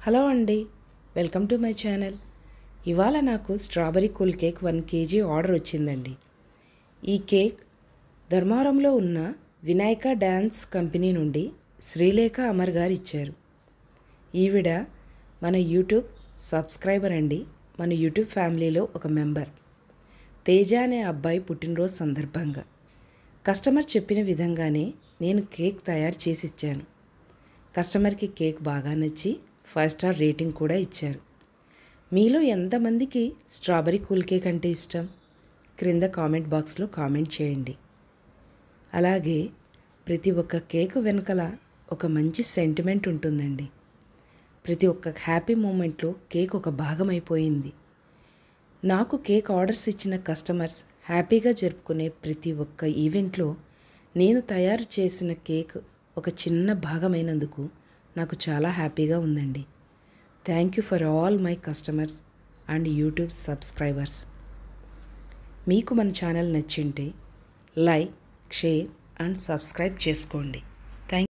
Hello అండి, welcome to my channel. ఇవాళ నాకు strawberry cool cake 1 kg order వచ్చిందండి. ఈ కేక్ ధర్మవరంలో ఉన్న వినాయక డ్యాన్స్ కంపెనీ నుండి శ్రీలేఖ అమర్ గారు ఇచ్చారు. ఈవిడ మన యూట్యూబ్ సబ్స్క్రైబర్ అండి. మన యూట్యూబ్ ఫ్యామిలీలో ఒక మెంబర్. తేజ అనే అబ్బాయి పుట్టినరోజు సందర్భంగా కస్టమర్ చెప్పిన విధంగానే నేను కేక్ తయారు చేసి ఇచ్చాను. కస్టమర్కి కేక్ బాగా నచ్చి 5 స్టార్ రేటింగ్ కూడా ఇచ్చారు. మీలో ఎంతమందికి స్ట్రాబెరీ కూల్ కేక్ అంటే ఇష్టం? క్రింద కామెంట్ బాక్స్లో కామెంట్ చేయండి. అలాగే ప్రతి ఒక్క కేక్ వెనకల ఒక మంచి సెంటిమెంట్ ఉంటుందండి. ప్రతి ఒక్క హ్యాపీ మూమెంట్లో కేక్ ఒక భాగం అయిపోయింది. నాకు కేక్ ఆర్డర్స్ ఇచ్చిన కస్టమర్స్ హ్యాపీగా జరుపుకునే ప్రతి ఒక్క ఈవెంట్లో నేను తయారు చేసిన కేక్ ఒక చిన్న భాగమైనందుకు నాకు చాలా హ్యాపీగా ఉందండి. Thank you for all my customers and YouTube subscribers. మీకు మన ఛానల్ నచ్చింటే లైక్, షేర్ అండ్ సబ్స్క్రైబ్ చేసుకోండి.